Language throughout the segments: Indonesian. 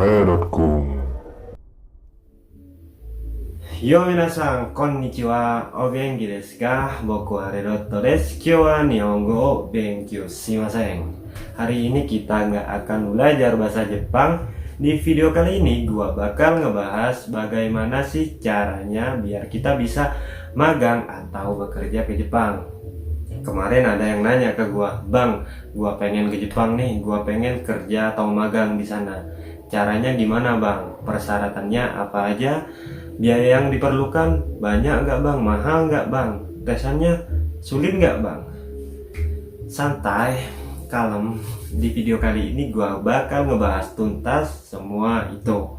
Korea.com. Yo minasan, konnichiwa, o genki desu ka? Boku Hareroto desu. Kyou wa Nihongo o benkyou shimasen. Hari ini kita nggak akan belajar bahasa Jepang. Di video kali ini gua bakal ngebahas bagaimana sih caranya biar kita bisa magang atau bekerja ke Jepang. Kemarin ada yang nanya ke gua, "Bang, gua pengen ke Jepang nih, gua pengen kerja atau magang di sana. Caranya gimana, Bang? Persyaratannya apa aja? Biaya yang diperlukan banyak nggak, Bang? Mahal nggak, Bang? Tesannya sulit nggak, Bang?" Santai, kalem. Di video kali ini gua bakal ngebahas tuntas semua itu.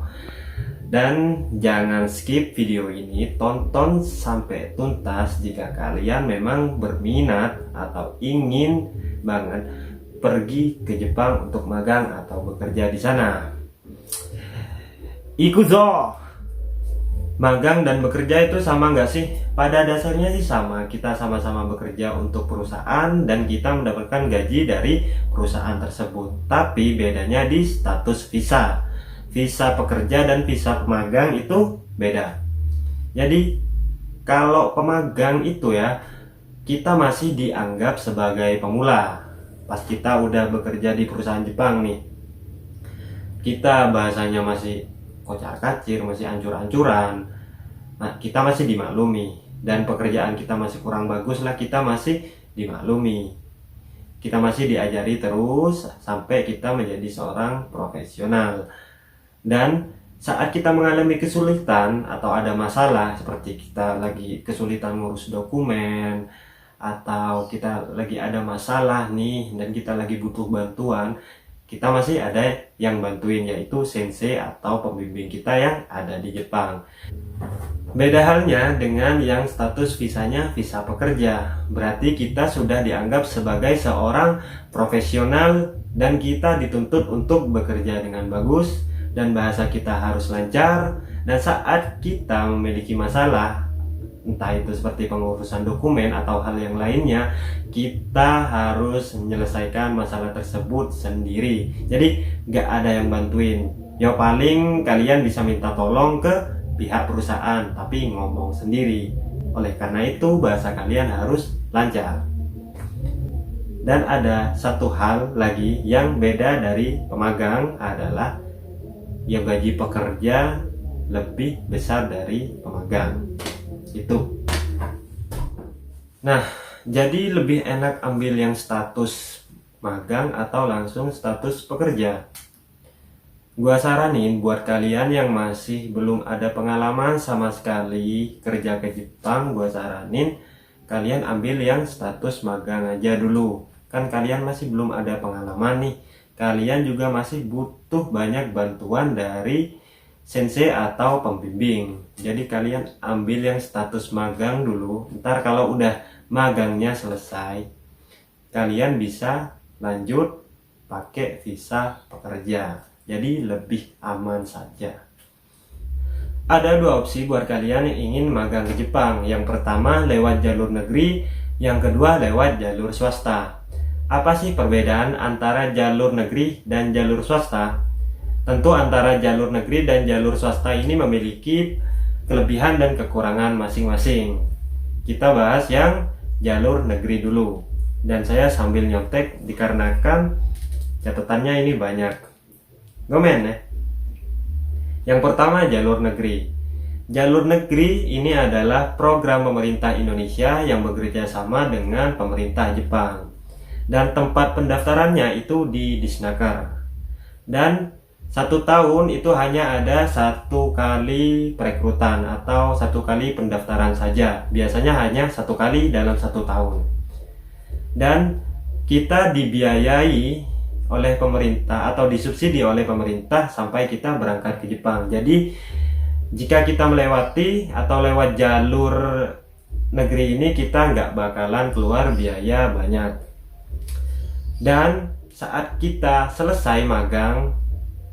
Dan jangan skip video ini, tonton sampai tuntas jika kalian memang berminat atau ingin banget pergi ke Jepang untuk magang atau bekerja di sana. Ikuzo! Magang dan bekerja itu sama nggak sih? Pada dasarnya sih sama. Kita sama-sama bekerja untuk perusahaan dan kita mendapatkan gaji dari perusahaan tersebut. Tapi bedanya di status visa. Visa pekerja dan visa pemagang itu beda. Jadi kalau pemagang itu ya, kita masih dianggap sebagai pemula. Pas kita udah bekerja di perusahaan Jepang nih, kita bahasanya masih kocar-kacir, masih ancur-ancuran. Nah, kita masih dimaklumi. Dan pekerjaan kita masih kurang bagus lah, kita masih dimaklumi. Kita masih diajari terus sampai kita menjadi seorang profesional. Dan saat kita mengalami kesulitan atau ada masalah, seperti kita lagi kesulitan ngurus dokumen, atau kita lagi ada masalah nih dan kita lagi butuh bantuan, kita masih ada yang bantuin, yaitu sensei atau pembimbing kita yang ada di Jepang. Beda halnya dengan yang status visanya visa pekerja. Berarti kita sudah dianggap sebagai seorang profesional dan kita dituntut untuk bekerja dengan bagus dan bahasa kita harus lancar. Dan saat kita memiliki masalah, entah itu seperti pengurusan dokumen atau hal yang lainnya, kita harus menyelesaikan masalah tersebut sendiri. Jadi nggak ada yang bantuin. Ya paling kalian bisa minta tolong ke pihak perusahaan, tapi ngomong sendiri. Oleh karena itu bahasa kalian harus lancar. Dan ada satu hal lagi yang beda dari pemagang adalah ya gaji pekerja lebih besar dari pemagang. Itu. Nah, jadi lebih enak ambil yang status magang atau langsung status pekerja. Gua saranin buat kalian yang masih belum ada pengalaman sama sekali kerja ke Jepang, gua saranin kalian ambil yang status magang aja dulu. Kan kalian masih belum ada pengalaman nih. Kalian juga masih butuh banyak bantuan dari sensei atau pembimbing. Jadi kalian ambil yang status magang dulu. Ntar kalau udah magangnya selesai, kalian bisa lanjut pakai visa pekerja. Jadi lebih aman saja. Ada dua opsi buat kalian yang ingin magang ke Jepang. Yang pertama lewat jalur negeri, yang kedua lewat jalur swasta. Apa sih perbedaan antara jalur negeri dan jalur swasta? Tentu antara jalur negeri dan jalur swasta ini memiliki kelebihan dan kekurangan masing-masing. Kita bahas yang jalur negeri dulu. Dan saya sambil nyontek dikarenakan catatannya ini banyak. Gomen ya. Yang pertama jalur negeri. Jalur negeri ini adalah program pemerintah Indonesia yang bekerja sama dengan pemerintah Jepang. Dan tempat pendaftarannya itu di Disnaker. Dan 1 tahun itu hanya ada 1 kali perekrutan atau 1 kali pendaftaran saja. Biasanya hanya 1 kali dalam 1 tahun. Dan kita dibiayai oleh pemerintah atau disubsidi oleh pemerintah sampai kita berangkat ke Jepang. Jadi jika kita melewati atau lewat jalur negeri ini, kita nggak bakalan keluar biaya banyak. Dan saat kita selesai magang,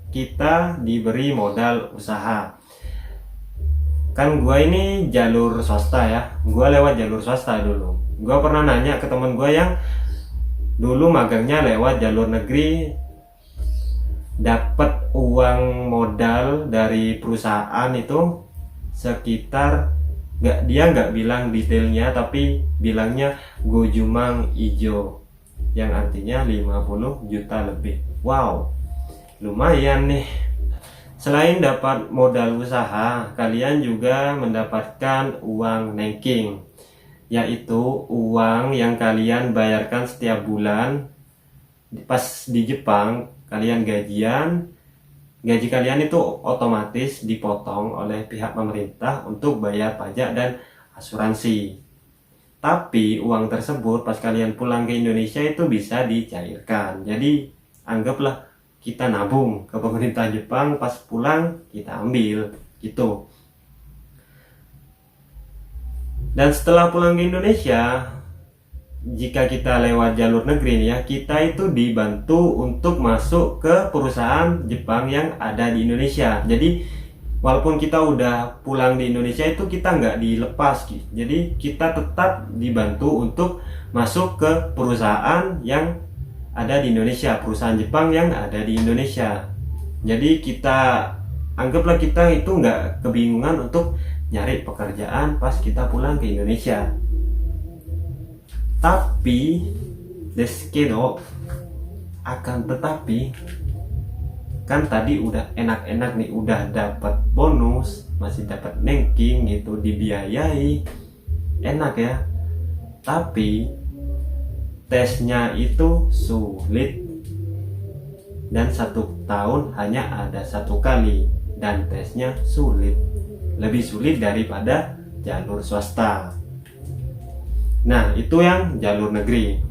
kita diberi modal usaha. Kan gua ini jalur swasta ya, gua lewat jalur swasta dulu. Gua pernah nanya ke temen gua yang dulu magangnya lewat jalur negeri, dapat uang modal dari perusahaan itu sekitar, dia nggak bilang detailnya, tapi bilangnya gojumang ijo, yang artinya 50 juta lebih. Wow, lumayan nih. Selain dapat modal usaha, kalian juga mendapatkan uang nengking, yaitu uang yang kalian bayarkan setiap bulan. Pas di Jepang kalian gajian, gaji kalian itu otomatis dipotong oleh pihak pemerintah untuk bayar pajak dan asuransi. Tapi uang tersebut pas kalian pulang ke Indonesia itu bisa dicairkan. Jadi anggaplah kita nabung ke pemerintah Jepang, pas pulang kita ambil gitu. Dan setelah pulang ke Indonesia, jika kita lewat jalur negeri nih ya, kita itu dibantu untuk masuk ke perusahaan Jepang yang ada di Indonesia. Jadi walaupun kita udah pulang di Indonesia itu kita nggak dilepas gitu. Jadi kita tetap dibantu untuk masuk ke perusahaan yang ada di Indonesia, perusahaan Jepang yang ada di Indonesia. Jadi kita anggaplah kita itu nggak kebingungan untuk nyari pekerjaan pas kita pulang ke Indonesia. Tapi deskedo, akan tetapi kan tadi udah enak-enak nih, udah dapat bonus, masih dapat nengking gitu, dibiayai, enak ya. Tapi tesnya itu sulit, dan 1 tahun hanya ada 1 kali, dan tesnya sulit, lebih sulit daripada jalur swasta. Nah, itu yang jalur negeri.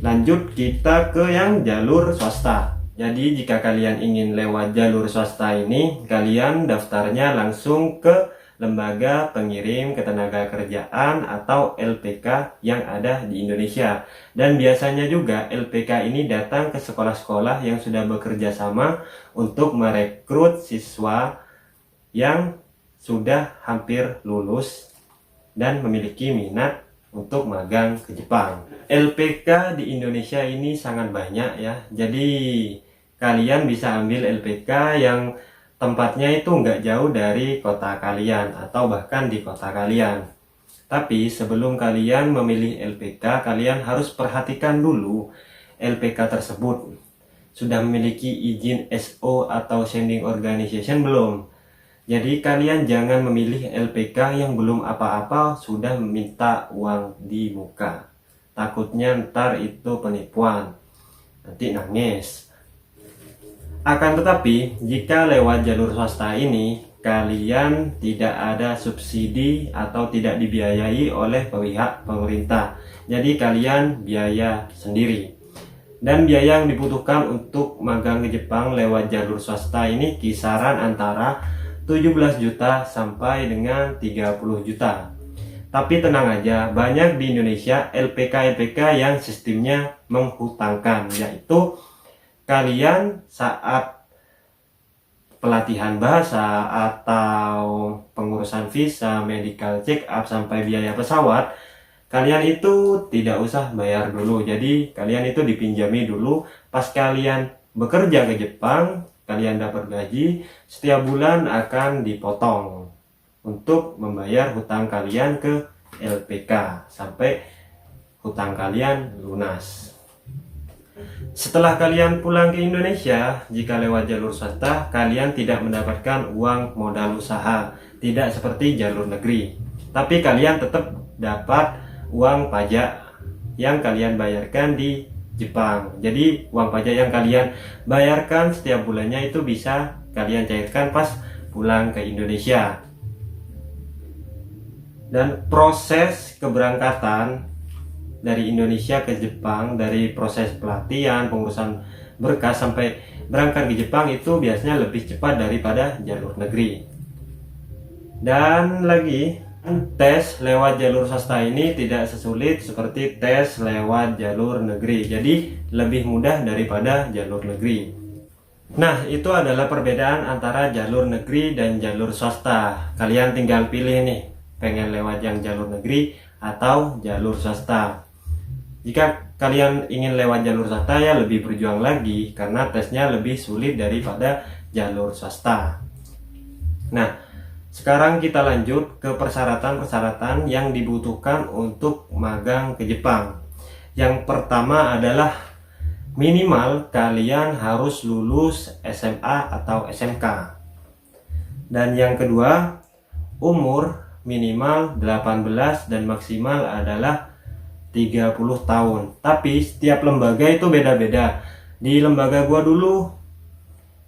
Lanjut kita ke yang jalur swasta. Jadi jika kalian ingin lewat jalur swasta ini, kalian daftarnya langsung ke Lembaga Pengirim Ketenagakerjaan atau LPK yang ada di Indonesia. Dan biasanya juga LPK ini datang ke sekolah-sekolah yang sudah bekerja sama untuk merekrut siswa yang sudah hampir lulus dan memiliki minat untuk magang ke Jepang. LPK di Indonesia ini sangat banyak ya. Jadi kalian bisa ambil LPK yang tempatnya itu nggak jauh dari kota kalian atau bahkan di kota kalian. Tapi sebelum kalian memilih LPK, kalian harus perhatikan dulu LPK tersebut sudah memiliki izin SO atau Sending Organization belum. Jadi kalian jangan memilih LPK yang belum apa-apa sudah meminta uang di muka. Takutnya ntar itu penipuan, nanti nangis. Akan tetapi jika lewat jalur swasta ini, kalian tidak ada subsidi atau tidak dibiayai oleh pihak pemerintah. Jadi kalian biaya sendiri. Dan biaya yang dibutuhkan untuk magang ke Jepang lewat jalur swasta ini kisaran antara 17 juta sampai dengan 30 juta. Tapi tenang aja, banyak di Indonesia LPK yang sistemnya menghutangkan, yaitu kalian saat pelatihan bahasa atau pengurusan visa, medical check up sampai biaya pesawat, kalian itu tidak usah bayar dulu. Jadi kalian itu dipinjami dulu. Pas kalian bekerja ke Jepang, kalian dapat gaji, setiap bulan akan dipotong untuk membayar hutang kalian ke LPK sampai hutang kalian lunas. Setelah kalian pulang ke Indonesia, jika lewat jalur swasta, kalian tidak mendapatkan uang modal usaha, tidak seperti jalur negeri. Tapi kalian tetap dapat uang pajak yang kalian bayarkan di Jepang. Jadi uang pajak yang kalian bayarkan setiap bulannya itu bisa kalian cairkan pas pulang ke Indonesia. Dan proses keberangkatan dari Indonesia ke Jepang, dari proses pelatihan, pengurusan berkas sampai berangkat ke Jepang itu biasanya lebih cepat daripada jalur negeri. Dan lagi, tes lewat jalur swasta ini tidak sesulit seperti tes lewat jalur negeri. Jadi lebih mudah daripada jalur negeri. Nah, itu adalah perbedaan antara jalur negeri dan jalur swasta. Kalian tinggal pilih nih, pengen lewat yang jalur negeri atau jalur swasta. Jika kalian ingin lewat jalur swasta ya lebih berjuang lagi karena tesnya lebih sulit daripada jalur swasta. Nah, sekarang kita lanjut ke persyaratan-persyaratan yang dibutuhkan untuk magang ke Jepang. Yang pertama adalah minimal kalian harus lulus SMA atau SMK. Dan yang kedua, umur minimal 18 dan maksimal adalah 30 tahun. Tapi setiap lembaga itu beda-beda. Di lembaga gua dulu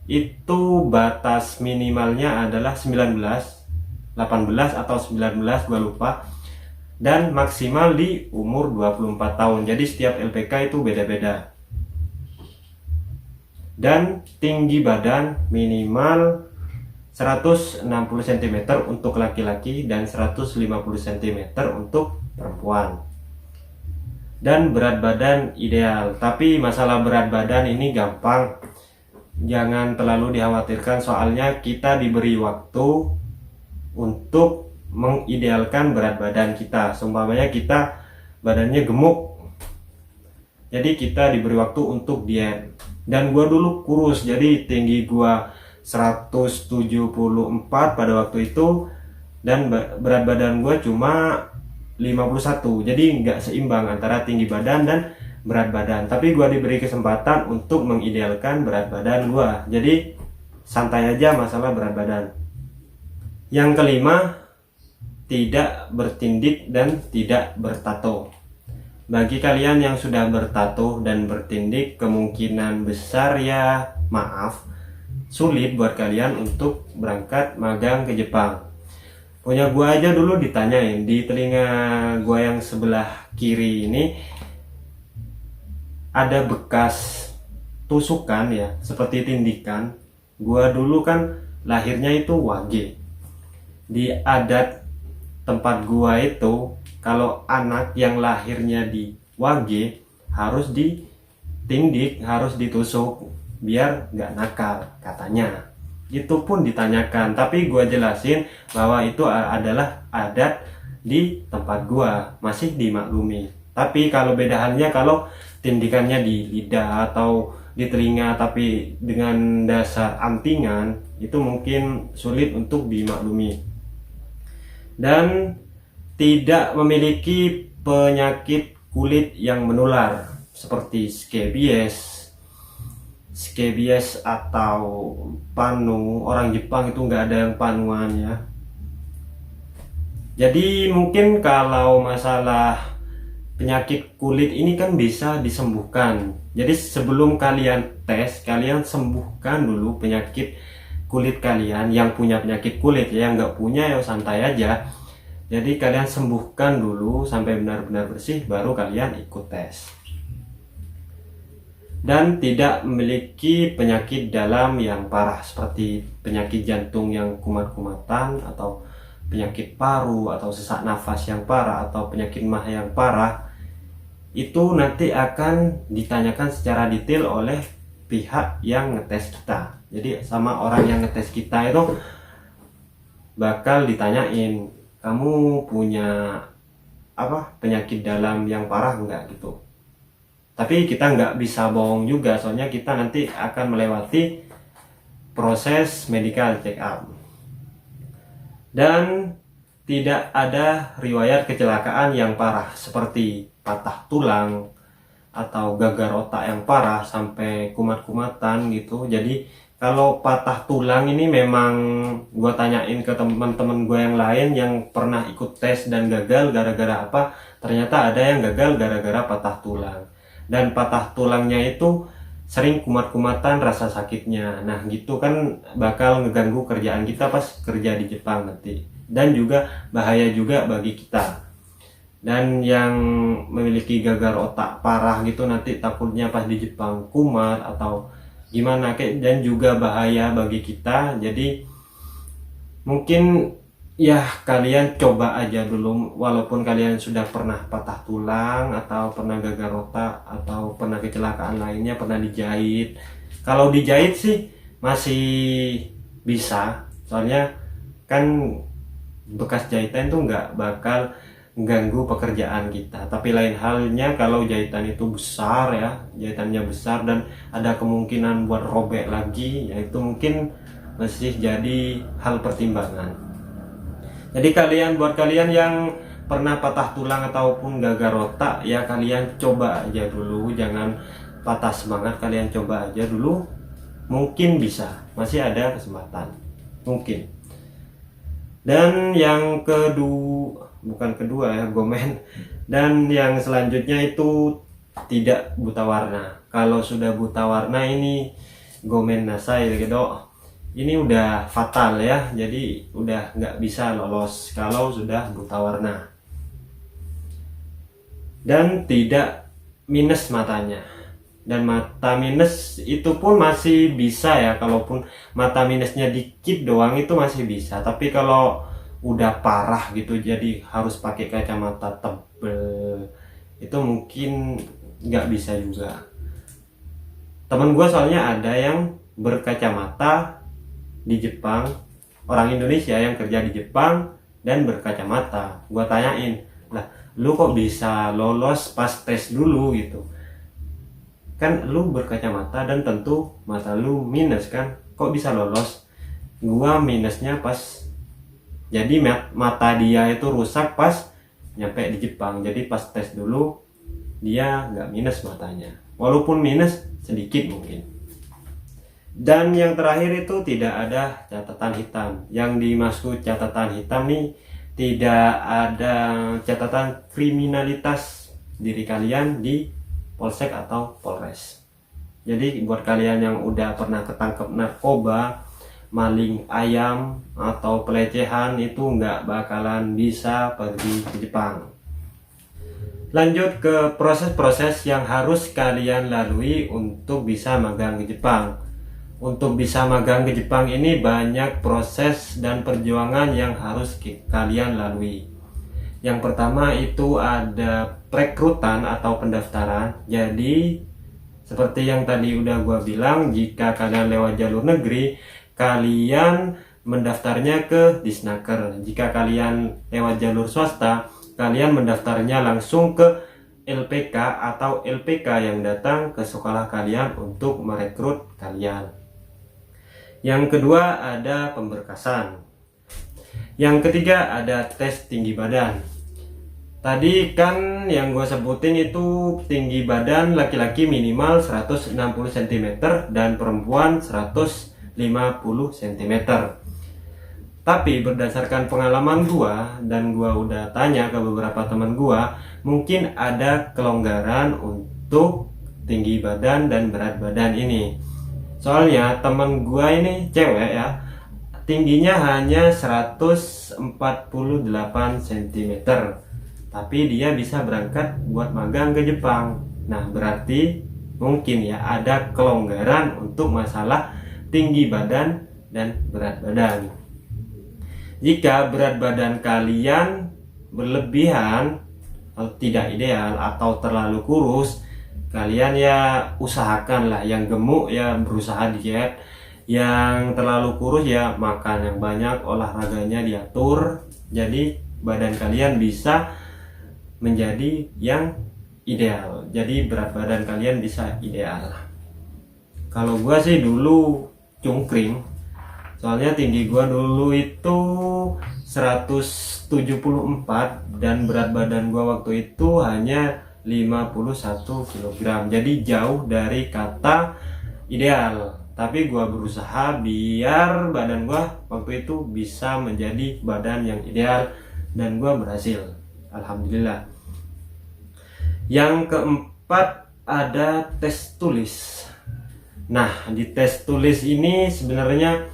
itu batas minimalnya adalah 18 atau 19, gua lupa. Dan maksimal di umur 24 tahun. Jadi setiap LPK itu beda-beda. Dan tinggi badan minimal 160 cm untuk laki-laki dan 150 cm untuk perempuan. Dan berat badan ideal. Tapi masalah berat badan ini gampang, jangan terlalu dikhawatirkan, soalnya kita diberi waktu untuk mengidealkan berat badan kita. Seumpamanya kita badannya gemuk, jadi kita diberi waktu untuk diet. Dan gua dulu kurus, jadi tinggi gua 174 pada waktu itu, dan berat badan gue cuma 51. Jadi nggak seimbang antara tinggi badan dan berat badan. Tapi gue diberi kesempatan untuk mengidealkan berat badan gue. Jadi santai aja masalah berat badan. Yang kelima, tidak bertindik dan tidak bertato. Bagi kalian yang sudah bertato dan bertindik, kemungkinan besar ya maaf, sulit buat kalian untuk berangkat magang ke Jepang. Punya gua aja dulu ditanyain, di telinga gua yang sebelah kiri ini ada bekas tusukan ya, seperti tindikan. Gua dulu kan lahirnya itu Wage. Di adat tempat gua itu, kalau anak yang lahirnya di Wage harus ditindik, harus ditusuk biar nggak nakal katanya. Itu pun ditanyakan, tapi gue jelasin bahwa itu adalah adat di tempat gue, masih dimaklumi. Tapi kalau beda halnya kalau tindikannya di lidah atau di telinga tapi dengan dasar antingan, itu mungkin sulit untuk dimaklumi. Dan tidak memiliki penyakit kulit yang menular seperti scabies atau panu. Orang Jepang itu nggak ada yang panuan ya. Jadi mungkin kalau masalah penyakit kulit ini kan bisa disembuhkan. Jadi sebelum kalian tes, kalian sembuhkan dulu penyakit kulit kalian. Yang punya penyakit kulit ya, yang nggak punya ya santai aja. Jadi kalian sembuhkan dulu sampai benar-benar bersih, baru kalian ikut tes. Dan tidak memiliki penyakit dalam yang parah seperti penyakit jantung yang kumat-kumatan, atau penyakit paru, atau sesak nafas yang parah, atau penyakit mah yang parah. Itu nanti akan ditanyakan secara detail oleh pihak yang ngetes kita. Jadi sama orang yang ngetes kita itu bakal ditanyain, kamu punya penyakit dalam yang parah enggak gitu. Tapi kita nggak bisa bohong juga, soalnya kita nanti akan melewati proses medical check up. Dan tidak ada riwayat kecelakaan yang parah seperti patah tulang atau gagal otak yang parah sampai kumat-kumatan gitu. Jadi kalau patah tulang ini memang gue tanyain ke teman-teman gue yang lain yang pernah ikut tes dan gagal gara-gara apa, ternyata ada yang gagal gara-gara patah tulang. Dan patah tulangnya itu sering kumat-kumatan rasa sakitnya. Nah gitu kan bakal ngeganggu kerjaan kita pas kerja di Jepang nanti. Dan juga bahaya juga bagi kita. Dan yang memiliki gagal otak parah gitu nanti takutnya pas di Jepang kumat atau gimana, dan juga bahaya bagi kita. Jadi mungkin ya kalian coba aja dulu, walaupun kalian sudah pernah patah tulang atau pernah gagal otak atau pernah kecelakaan lainnya, pernah dijahit. Kalau dijahit sih masih bisa, soalnya kan bekas jahitan tuh nggak bakal ganggu pekerjaan kita. Tapi lain halnya kalau jahitan itu besar ya, jahitannya besar dan ada kemungkinan buat robek lagi, yaitu mungkin masih jadi hal pertimbangan. Jadi buat kalian yang pernah patah tulang ataupun gagal otak ya, kalian coba aja dulu, jangan patah semangat, kalian coba aja dulu, mungkin bisa, masih ada kesempatan, mungkin. Dan yang bukan kedua ya, gomen. Dan yang selanjutnya itu tidak buta warna. Kalau sudah buta warna ini gomen nasai gitu, ini udah fatal ya, jadi udah nggak bisa lolos kalau sudah buta warna. Dan tidak minus matanya, dan mata minus itu pun masih bisa ya, kalaupun mata minusnya dikit doang itu masih bisa. Tapi kalau udah parah gitu jadi harus pakai kacamata tebel, itu mungkin nggak bisa juga. Teman gue soalnya ada yang berkacamata di Jepang, orang Indonesia yang kerja di Jepang dan berkacamata. Gue tanyain, lah lu kok bisa lolos pas tes dulu gitu, kan lu berkacamata dan tentu mata lu minus kan, kok bisa lolos? Gua minusnya pas jadi mata dia itu rusak pas nyampe di Jepang, jadi pas tes dulu dia nggak minus matanya, walaupun minus sedikit mungkin. Dan yang terakhir itu tidak ada catatan hitam. Yang dimaksud catatan hitam nih, tidak ada catatan kriminalitas diri kalian di polsek atau polres. Jadi buat kalian yang udah pernah ketangkep narkoba, maling ayam, atau pelecehan, itu nggak bakalan bisa pergi ke Jepang. Lanjut ke proses-proses yang harus kalian lalui untuk bisa magang ke Jepang. Untuk bisa magang ke Jepang ini banyak proses dan perjuangan yang harus kalian lalui. Yang pertama itu ada perekrutan atau pendaftaran. Jadi seperti yang tadi udah gua bilang, jika kalian lewat jalur negeri, kalian mendaftarnya ke Disnaker. Jika kalian lewat jalur swasta, kalian mendaftarnya langsung ke LPK atau LPK yang datang ke sekolah kalian untuk merekrut kalian. Yang kedua ada pemberkasan. Yang ketiga ada tes tinggi badan. Tadi kan yang gue sebutin itu tinggi badan laki-laki minimal 160 cm dan perempuan 150 cm. Tapi berdasarkan pengalaman gue, dan gue udah tanya ke beberapa teman gue, mungkin ada kelonggaran untuk tinggi badan dan berat badan ini. Soalnya temen gua ini cewek ya, tingginya hanya 148 cm, tapi dia bisa berangkat buat magang ke Jepang. Nah berarti mungkin ya ada kelonggaran untuk masalah tinggi badan dan berat badan. Jika berat badan kalian berlebihan atau tidak ideal atau terlalu kurus, kalian ya usahakan lah, yang gemuk ya berusaha diet, yang terlalu kurus ya makan yang banyak, olahraganya diatur, jadi badan kalian bisa menjadi yang ideal, jadi berat badan kalian bisa ideal. Kalau gua sih dulu cungkring, soalnya tinggi gua dulu itu 174 dan berat badan gua waktu itu hanya 51 kg, jadi jauh dari kata ideal. Tapi gua berusaha biar badan gua waktu itu bisa menjadi badan yang ideal, dan gua berhasil, alhamdulillah. Yang keempat ada tes tulis. Nah di tes tulis ini sebenarnya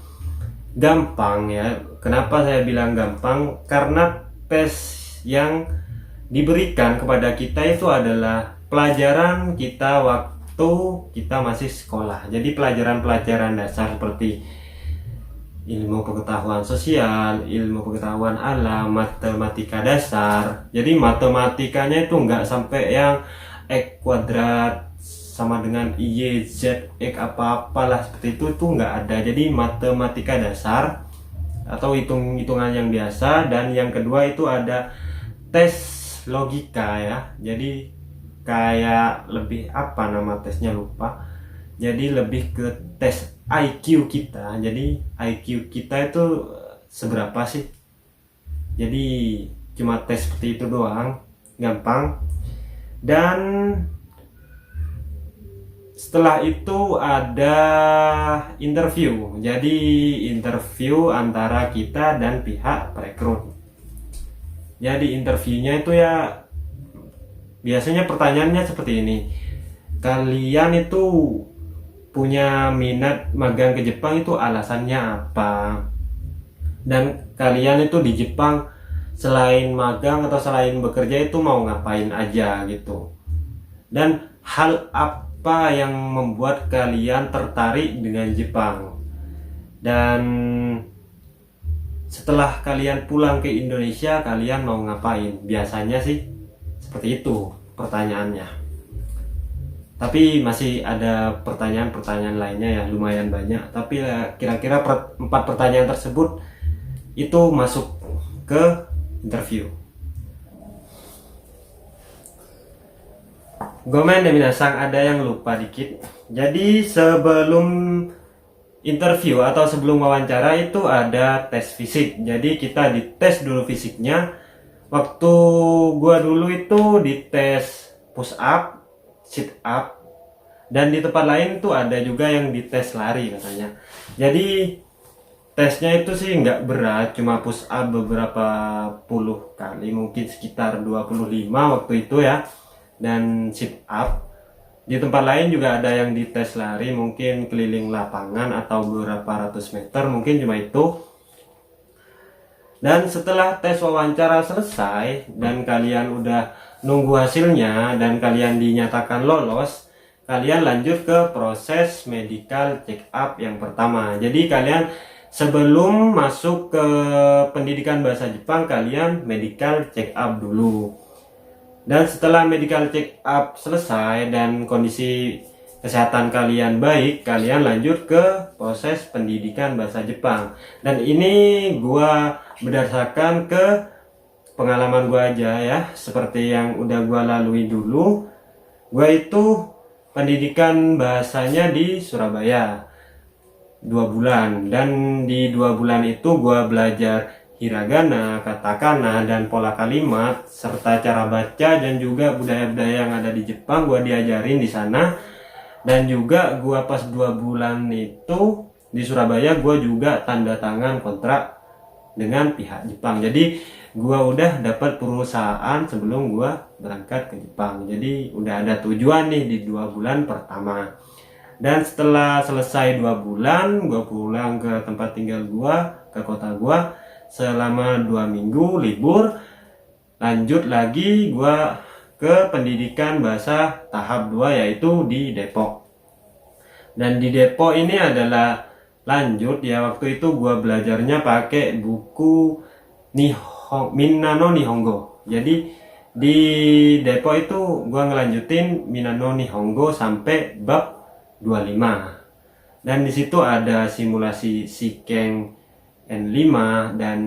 gampang ya. Kenapa saya bilang gampang? Karena tes yang diberikan kepada kita itu adalah pelajaran kita waktu kita masih sekolah. Jadi pelajaran-pelajaran dasar seperti ilmu pengetahuan sosial, ilmu pengetahuan alam, matematika dasar. Jadi matematikanya itu nggak sampai yang X kuadrat sama dengan Y, Z, X apa-apalah seperti itu nggak ada. Jadi matematika dasar atau hitung-hitungan yang biasa. Dan yang kedua itu ada tes logika ya. Jadi kayak lebih apa nama tesnya lupa. Jadi lebih ke tes IQ kita. Jadi IQ kita itu seberapa sih? Jadi cuma tes seperti itu doang, gampang. Dan setelah itu ada interview. Jadi interview antara kita dan pihak perekrut. Jadi interviewnya itu ya biasanya pertanyaannya seperti ini. Kalian itu punya minat magang ke Jepang itu alasannya apa? Dan kalian itu di Jepang selain magang atau selain bekerja itu mau ngapain aja gitu. Dan hal apa yang membuat kalian tertarik dengan Jepang? Dan setelah kalian pulang ke Indonesia, kalian mau ngapain? Biasanya sih seperti itu pertanyaannya. Tapi masih ada pertanyaan-pertanyaan lainnya ya, lumayan banyak. Tapi kira-kira 4 pertanyaan tersebut itu masuk ke interview. Gomen dan minasang, ada yang lupa dikit. Jadi sebelum interview atau sebelum wawancara itu ada tes fisik. Jadi kita dites dulu fisiknya. Waktu gua dulu itu dites push up, sit up, dan di tempat lain tuh ada juga yang dites lari katanya. Jadi tesnya itu sih nggak berat, cuma push up beberapa puluh kali, mungkin sekitar 25 waktu itu ya. Dan sit up. Di tempat lain juga ada yang dites lari, mungkin keliling lapangan atau beberapa ratus meter, mungkin cuma itu. Dan setelah tes wawancara selesai dan kalian udah nunggu hasilnya dan kalian dinyatakan lolos, kalian lanjut ke proses medical check up yang pertama. Jadi kalian sebelum masuk ke pendidikan bahasa Jepang, kalian medical check up dulu. Dan setelah medical check up selesai dan kondisi kesehatan kalian baik, kalian lanjut ke proses pendidikan bahasa Jepang. Dan ini gua berdasarkan ke pengalaman gua aja ya, seperti yang udah gua lalui dulu. Gua itu pendidikan bahasanya di Surabaya 2 bulan, dan di 2 bulan itu gua belajar hiragana, katakana, dan pola kalimat, serta cara baca, dan juga budaya-budaya yang ada di Jepang gua diajarin di sana. Dan juga gua pas 2 bulan itu di Surabaya, gua juga tanda tangan kontrak dengan pihak Jepang. Jadi gua udah dapat perusahaan sebelum gua berangkat ke Jepang. Jadi udah ada tujuan nih di 2 bulan pertama. Dan setelah selesai 2 bulan, gua pulang ke tempat tinggal gua, ke kota gua selama 2 minggu libur. Lanjut lagi gua ke pendidikan bahasa tahap 2, yaitu di Depok. Dan di Depok ini adalah lanjut ya, waktu itu gua belajarnya pakai buku Minano Nihongo. Jadi di Depok itu gua ngelanjutin Minano Nihongo sampai bab 25. Dan di situ ada simulasi Shiken N5 dan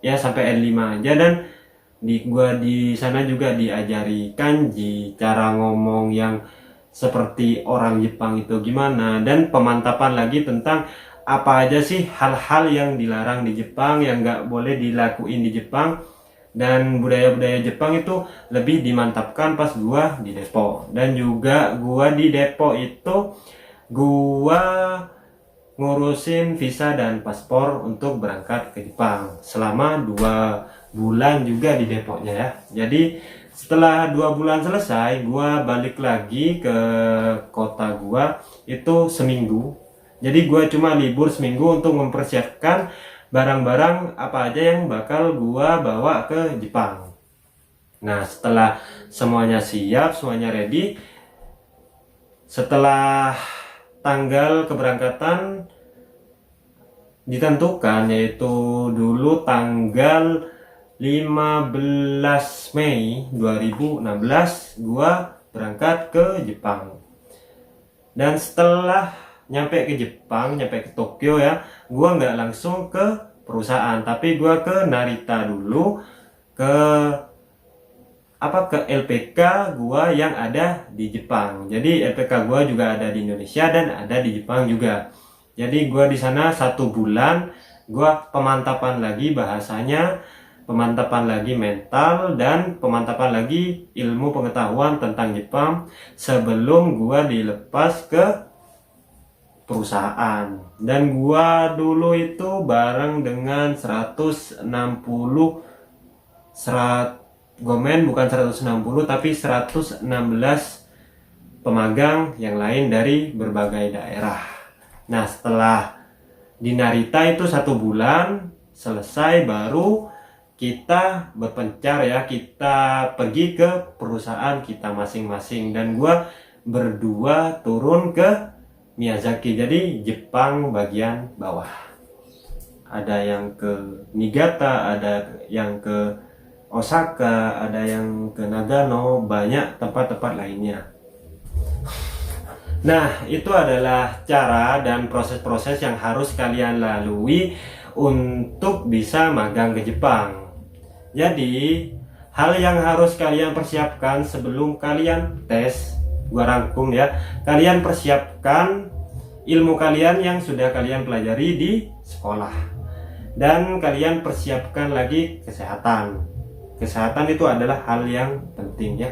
ya sampai N5 aja. Dan gua di sana juga diajari kanji, cara ngomong yang seperti orang Jepang itu gimana, dan pemantapan lagi tentang apa aja sih hal-hal yang dilarang di Jepang, yang nggak boleh dilakuin di Jepang, dan budaya-budaya Jepang itu lebih dimantapkan pas gua di Depok. Dan juga gua di Depok itu gua ngurusin visa dan paspor untuk berangkat ke Jepang selama 2 bulan juga di Depoknya ya. Jadi setelah 2 bulan selesai, gua balik lagi ke kota gua itu seminggu. Jadi gua cuma libur seminggu untuk mempersiapkan barang-barang apa aja yang bakal gua bawa ke Jepang. Nah, setelah semuanya siap, semuanya ready, setelah tanggal keberangkatan ditentukan, yaitu dulu tanggal 15 Mei 2016 gua berangkat ke Jepang. Dan setelah nyampe ke Jepang, nyampe ke Tokyo ya, gua nggak langsung ke perusahaan, tapi gua ke Narita dulu, ke ke LPK gua yang ada di Jepang. Jadi LPK gua juga ada di Indonesia dan ada di Jepang juga. Jadi gua di sana 1 bulan, gua pemantapan lagi bahasanya, pemantapan lagi mental, dan pemantapan lagi ilmu pengetahuan tentang Jepang sebelum gua dilepas ke perusahaan. Dan gua dulu itu bareng dengan 160 gomen, bukan 160 tapi 116 pemagang yang lain dari berbagai daerah. Nah, setelah di Narita itu 1 bulan selesai, baru kita berpencar ya, kita pergi ke perusahaan kita masing-masing. Dan gua berdua turun ke Miyazaki, jadi Jepang bagian bawah. Ada yang ke Niigata, ada yang ke Osaka, ada yang ke Nagano, banyak tempat-tempat lainnya. Nah, itu adalah cara dan proses-proses yang harus kalian lalui untuk bisa magang ke Jepang. Jadi, hal yang harus kalian persiapkan sebelum kalian tes, gua rangkum ya. Kalian persiapkan ilmu kalian yang sudah kalian pelajari di sekolah. Dan kalian persiapkan lagi kesehatan. Kesehatan itu adalah hal yang penting ya.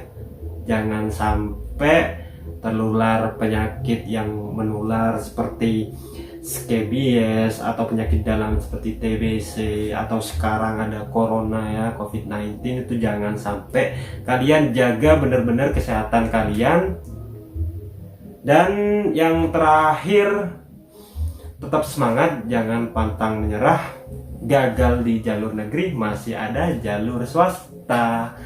Jangan sampai tertular penyakit yang menular seperti scabies atau penyakit dalam seperti TBC, atau sekarang ada corona ya, COVID-19. Itu jangan sampai. Kalian jaga benar-benar kesehatan kalian. Dan yang terakhir, tetap semangat, jangan pantang menyerah. Gagal di jalur negeri, masih ada jalur swasta.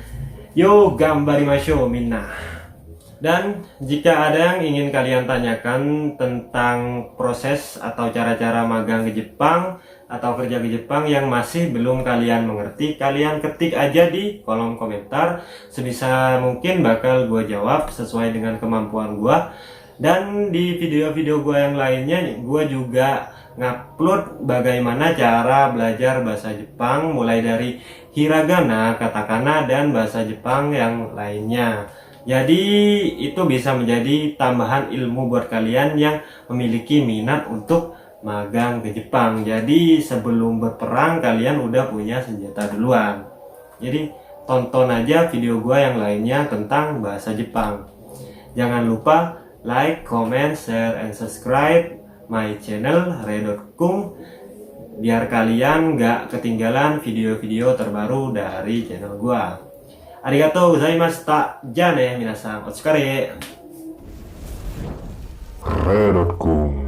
Yo gambarimashou minna. Dan jika ada yang ingin kalian tanyakan tentang proses atau cara-cara magang ke Jepang atau kerja ke Jepang yang masih belum kalian mengerti, kalian ketik aja di kolom komentar. Sebisa mungkin bakal gue jawab sesuai dengan kemampuan gue. Dan di video-video gue yang lainnya, gue juga ngupload bagaimana cara belajar bahasa Jepang, mulai dari hiragana, katakana, dan bahasa Jepang yang lainnya. Jadi itu bisa menjadi tambahan ilmu buat kalian yang memiliki minat untuk magang ke Jepang. Jadi sebelum berperang kalian udah punya senjata duluan. Jadi tonton aja video gue yang lainnya tentang bahasa Jepang. Jangan lupa like, comment, share, and subscribe my channel Redotkum, biar kalian gak ketinggalan video-video terbaru dari channel gua. Arigatou gozaimashita. Ja ne minasan, otsukare. Redotkum.